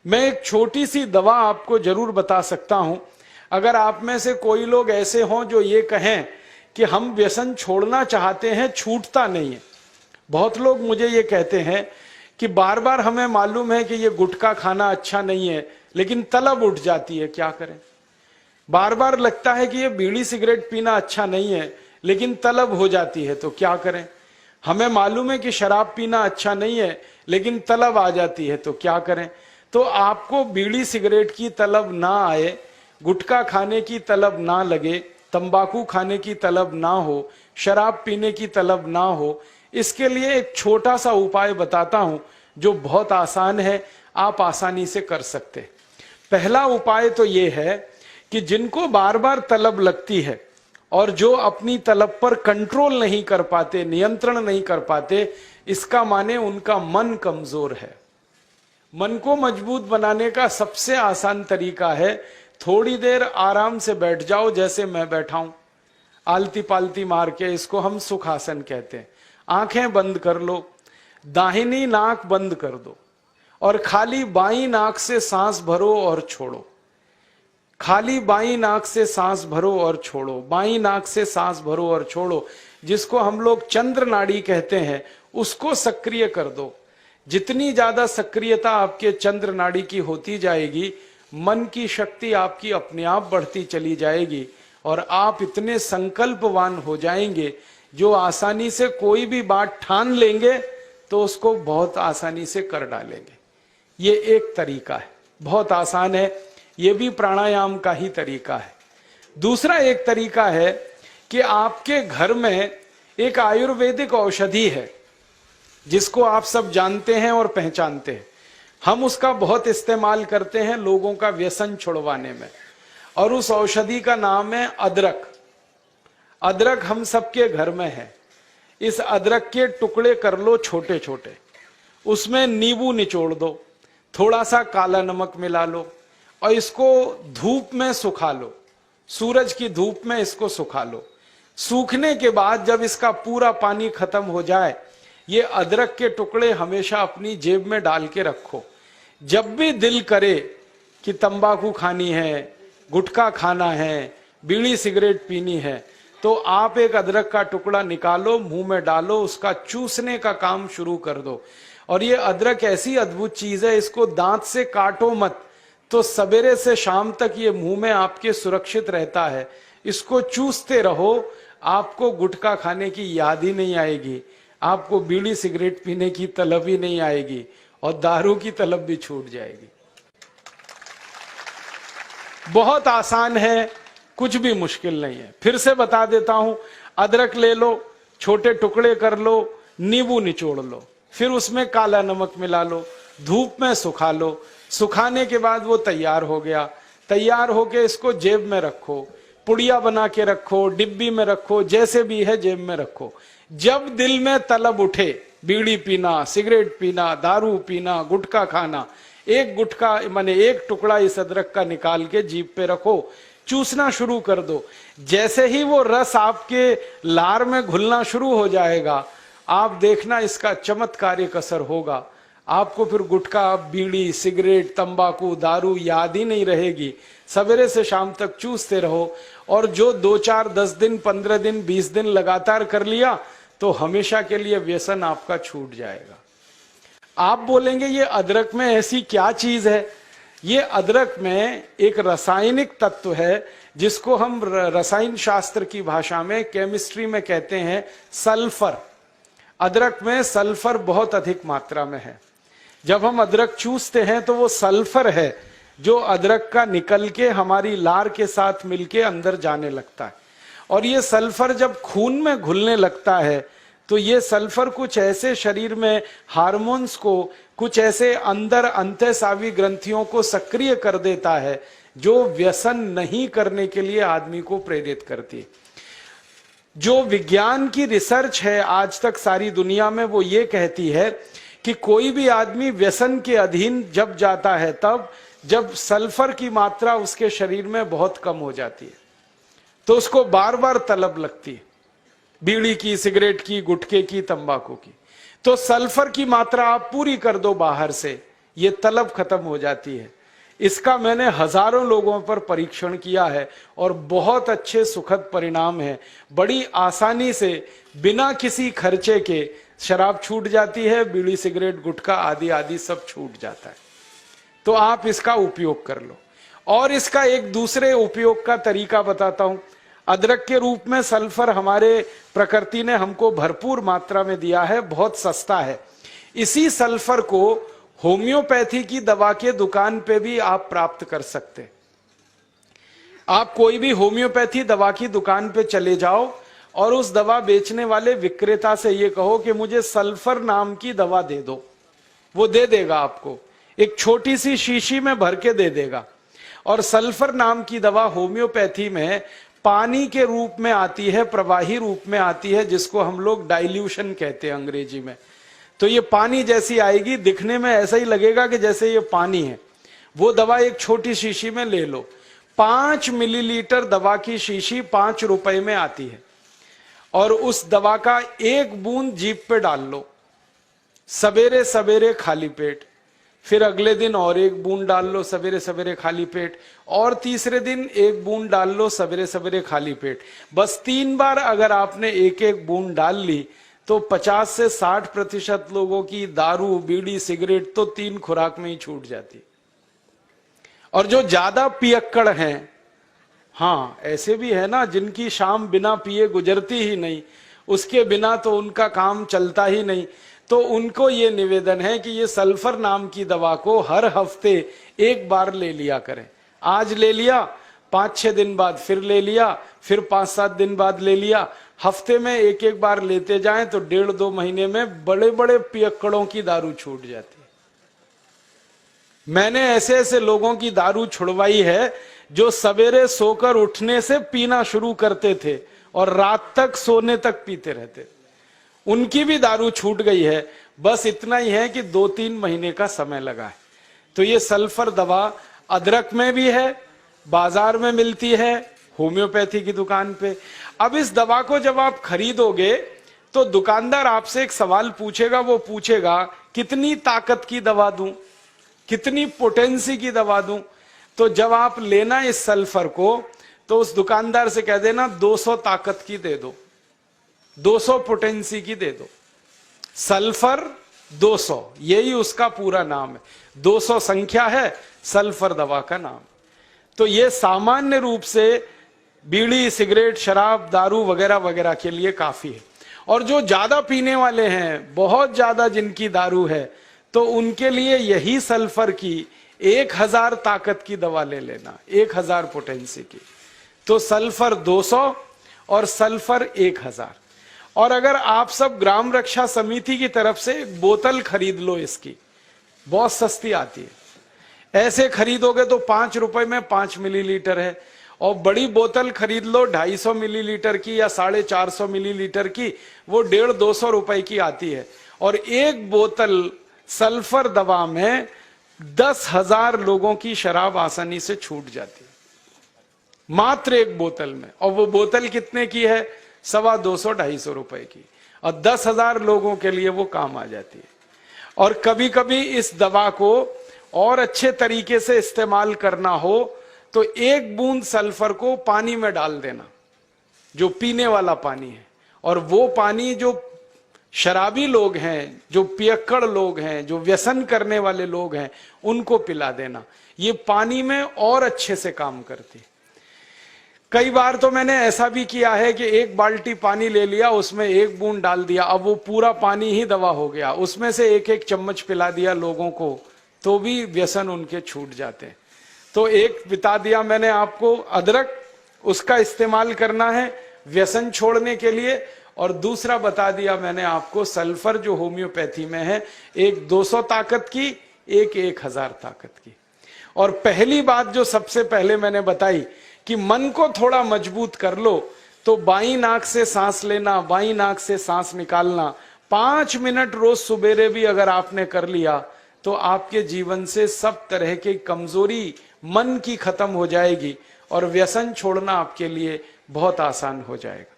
मैं एक छोटी सी दवा आपको जरूर बता सकता हूं। अगर आप में से कोई लोग ऐसे हों जो ये कहें कि हम व्यसन छोड़ना चाहते हैं, छूटता नहीं है। बहुत लोग मुझे ये कहते हैं कि बार बार हमें मालूम है कि ये गुटखा खाना अच्छा नहीं है, लेकिन तलब उठ जाती है, क्या करें। बार बार लगता है कि ये बीड़ी सिगरेट पीना अच्छा नहीं है, लेकिन तलब हो जाती है, तो क्या करें। हमें मालूम है कि शराब पीना अच्छा नहीं है, लेकिन तलब आ जाती है, तो क्या करें। तो आपको बीड़ी सिगरेट की तलब ना आए, गुटखा खाने की तलब ना लगे, तंबाकू खाने की तलब ना हो, शराब पीने की तलब ना हो, इसके लिए एक छोटा सा उपाय बताता हूं जो बहुत आसान है, आप आसानी से कर सकते। पहला उपाय तो ये है कि जिनको बार बार तलब लगती है और जो अपनी तलब पर कंट्रोल नहीं कर पाते, नियंत्रण नहीं कर पाते, इसका माने उनका मन कमजोर है। मन को मजबूत बनाने का सबसे आसान तरीका है, थोड़ी देर आराम से बैठ जाओ, जैसे मैं बैठा हूं, आलती पालती मार के, इसको हम सुखासन कहते हैं। आंखें बंद कर लो, दाहिनी नाक बंद कर दो और खाली बाईं नाक से सांस भरो और छोड़ो। खाली बाईं नाक से सांस भरो और छोड़ो, बाईं नाक से सांस भरो और छोड़ो। जिसको हम लोग चंद्र नाड़ी कहते हैं, उसको सक्रिय कर दो। जितनी ज्यादा सक्रियता आपके चंद्र नाड़ी की होती जाएगी, मन की शक्ति आपकी अपने आप बढ़ती चली जाएगी और आप इतने संकल्पवान हो जाएंगे जो आसानी से कोई भी बात ठान लेंगे तो उसको बहुत आसानी से कर डालेंगे। ये एक तरीका है, बहुत आसान है, ये भी प्राणायाम का ही तरीका है। दूसरा एक तरीका है कि आपके घर में एक आयुर्वेदिक औषधि है जिसको आप सब जानते हैं और पहचानते हैं। हम उसका बहुत इस्तेमाल करते हैं लोगों का व्यसन छुड़वाने में, और उस औषधि का नाम है अदरक। अदरक हम सबके घर में है। इस अदरक के टुकड़े कर लो छोटे छोटे, उसमें नींबू निचोड़ दो, थोड़ा सा काला नमक मिला लो और इसको धूप में सुखा लो, सूरज की धूप में इसको सुखा लो। सूखने के बाद जब इसका पूरा पानी खत्म हो जाए, ये अदरक के टुकड़े हमेशा अपनी जेब में डाल के रखो। जब भी दिल करे कि तंबाकू खानी है, गुटखा खाना है, बीड़ी सिगरेट पीनी है, तो आप एक अदरक का टुकड़ा निकालो, मुंह में डालो, उसका चूसने का काम शुरू कर दो। और ये अदरक ऐसी अद्भुत चीज है, इसको दांत से काटो मत, तो सवेरे से शाम तक ये मुंह में आपके सुरक्षित रहता है। इसको चूसते रहो, आपको गुटखा खाने की याद ही नहीं आएगी, आपको बीड़ी सिगरेट पीने की तलब ही नहीं आएगी और दारू की तलब भी छूट जाएगी। बहुत आसान है, कुछ भी मुश्किल नहीं है। फिर से बता देता हूं, अदरक ले लो, छोटे टुकड़े कर लो, नींबू निचोड़ लो, फिर उसमें काला नमक मिला लो, धूप में सुखा लो। सुखाने के बाद वो तैयार हो गया। तैयार होके इसको जेब में रखो, पुड़िया बना के रखो, डिब्बी में रखो, जैसे भी है जेब में रखो। जब दिल में तलब उठे, बीड़ी पीना, सिगरेट पीना, दारू पीना, गुटखा खाना, एक गुटखा माने एक टुकड़ा इस अदरक का निकाल के जीभ पे रखो, चूसना शुरू कर दो। जैसे ही वो रस आपके लार में घुलना शुरू हो जाएगा, आप देखना इसका चमत्कारिक असर होगा। आपको फिर गुटखा, बीड़ी, सिगरेट, तंबाकू, दारू याद ही नहीं रहेगी। सवेरे से शाम तक चूसते रहो, और जो 2, 4, 10 दिन, 15 दिन, 20 दिन लगातार कर लिया तो हमेशा के लिए व्यसन आपका छूट जाएगा। आप बोलेंगे ये अदरक में ऐसी क्या चीज है? ये अदरक में एक रासायनिक तत्व है जिसको हम रसायन शास्त्र की भाषा में, केमिस्ट्री में कहते हैं सल्फर। अदरक में सल्फर बहुत अधिक मात्रा में है। जब हम अदरक चूसते हैं तो वो सल्फर है जो अदरक का निकल के हमारी लार के साथ मिलके अंदर जाने लगता है। और ये सल्फर जब खून में घुलने लगता है तो ये सल्फर कुछ ऐसे शरीर में हार्मोन्स को, कुछ ऐसे अंदर अंतःस्रावी ग्रंथियों को सक्रिय कर देता है जो व्यसन नहीं करने के लिए आदमी को प्रेरित करती है। जो विज्ञान की रिसर्च है आज तक सारी दुनिया में, वो ये कहती है कि कोई भी आदमी व्यसन के अधीन जब जाता है तब जब सल्फर की मात्रा उसके शरीर में बहुत कम हो जाती है, तो उसको बार बार तलब लगती है, बीड़ी की, सिगरेट की, गुटखे की, तंबाकू की। तो सल्फर की मात्रा आप पूरी कर दो बाहर से, ये तलब खत्म हो जाती है। इसका मैंने हजारों लोगों पर परीक्षण किया है और बहुत अच्छे सुखद परिणाम है। बड़ी आसानी से बिना किसी खर्चे के शराब छूट जाती है, बीड़ी सिगरेट गुटखा आदि आदि सब छूट जाता है। तो आप इसका उपयोग कर लो। और इसका एक दूसरे उपयोग का तरीका बताता हूं। अदरक के रूप में सल्फर हमारे प्रकृति ने हमको भरपूर मात्रा में दिया है, बहुत सस्ता है। इसी सल्फर को होम्योपैथी की दवा के दुकान पे भी आप प्राप्त कर सकते। आप कोई भी होम्योपैथी दवा की दुकान पे चले जाओ और उस दवा बेचने वाले विक्रेता से ये कहो कि मुझे सल्फर नाम की दवा दे दो, वो दे देगा आपको, एक छोटी सी शीशी में भर के दे देगा। और सल्फर नाम की दवा होम्योपैथी में पानी के रूप में आती है, प्रवाही रूप में आती है, जिसको हम लोग डाइल्यूशन कहते हैं अंग्रेजी में। तो ये पानी जैसी आएगी, दिखने में ऐसा ही लगेगा कि जैसे ये पानी है। वो दवा एक छोटी शीशी में ले लो। 5 मिलीलीटर दवा की शीशी 5 रुपए में आती है। और उस दवा का 1 बूंद जीभ पे डाल लो, सवेरे सवेरे खाली पेट, फिर अगले दिन और 1 बूंद डाल लो सवेरे सवेरे खाली पेट, और तीसरे दिन 1 बूंद डाल लो सवेरे सवेरे खाली पेट। बस 3 बार अगर आपने 1-1 बूंद डाल ली तो 50 से 60% लोगों की दारू बीड़ी सिगरेट तो 3 खुराक में ही छूट जाती। और जो ज्यादा पियक्कड़ हैं, हाँ ऐसे भी है ना जिनकी शाम बिना पिए गुजरती ही नहीं, उसके बिना तो उनका काम चलता ही नहीं, तो उनको ये निवेदन है कि ये सल्फर नाम की दवा को हर हफ्ते 1 बार ले लिया करें। आज ले लिया, 5-6 दिन बाद फिर ले लिया, फिर 5-7 दिन बाद ले लिया। हफ्ते में 1-1 बार लेते जाएं तो 1.5-2 महीने में बड़े बड़े पियक्कड़ों की दारू छूट जाती है। मैंने ऐसे ऐसे लोगों की दारू छुड़वाई है जो सवेरे सोकर उठने से पीना शुरू करते थे और रात तक सोने तक पीते रहते, उनकी भी दारू छूट गई है। बस इतना ही है कि 2-3 महीने का समय लगा है। तो ये सल्फर दवा अदरक में भी है, बाजार में मिलती है, होम्योपैथी की दुकान पे। अब इस दवा को जब आप खरीदोगे तो दुकानदार आपसे एक सवाल पूछेगा, वो पूछेगा कितनी ताकत की दवा दूं, कितनी पोटेंसी की दवा दूं। तो जब आप लेना इस सल्फर को तो उस दुकानदार से कह देना 200 ताकत की दे दो, 200 पोटेंसी की दे दो। सल्फर 200, यही उसका पूरा नाम है। 200 संख्या है सल्फर दवा का नाम। तो ये सामान्य रूप से बीड़ी सिगरेट शराब दारू वगैरह वगैरह के लिए काफी है। और जो ज्यादा पीने वाले हैं, बहुत ज्यादा जिनकी दारू है, तो उनके लिए यही सल्फर की 1000 ताकत की दवा ले लेना, 1000 पोटेंसी की। तो सल्फर 200 और सल्फर 1000। और अगर आप सब ग्राम रक्षा समिति की तरफ से एक बोतल खरीद लो, इसकी बहुत सस्ती आती है। ऐसे खरीदोगे तो 5 रुपए में 5 मिलीलीटर है। और बड़ी बोतल खरीद लो 250 मिलीलीटर की या 450 मिलीलीटर की, वो 150-200 रुपए की आती है। और एक बोतल सल्फर दवा में 10,000 लोगों की शराब आसानी से छूट जाती है, मात्र एक बोतल में। और वो बोतल कितने की है? 250-250 रुपए की, और 10,000 लोगों के लिए वो काम आ जाती है। और कभी कभी इस दवा को और अच्छे तरीके से इस्तेमाल करना हो तो 1 बूंद सल्फर को पानी में डाल देना, जो पीने वाला पानी है, और वो पानी जो शराबी लोग हैं, जो पियक्कड़ लोग हैं, जो व्यसन करने वाले लोग हैं, उनको पिला देना। ये पानी में और अच्छे से काम करती। कई बार तो मैंने ऐसा भी किया है कि 1 बाल्टी पानी ले लिया, उसमें 1 बूंद डाल दिया, अब वो पूरा पानी ही दवा हो गया। उसमें से 1-1 चम्मच पिला दिया लोगों को, तो भी व्यसन उनके छूट जाते हैं। तो एक बता दिया मैंने आपको अदरक, उसका इस्तेमाल करना है व्यसन छोड़ने के लिए। और दूसरा बता दिया मैंने आपको सल्फर, जो होम्योपैथी में है, एक 200 ताकत की, एक 1000 ताकत की। और पहली बात जो सबसे पहले मैंने बताई कि मन को थोड़ा मजबूत कर लो, तो बाईं नाक से सांस लेना, बाईं नाक से सांस निकालना 5 मिनट रोज सुबेरे भी अगर आपने कर लिया तो आपके जीवन से सब तरह की कमजोरी मन की खत्म हो जाएगी और व्यसन छोड़ना आपके लिए बहुत आसान हो जाएगा।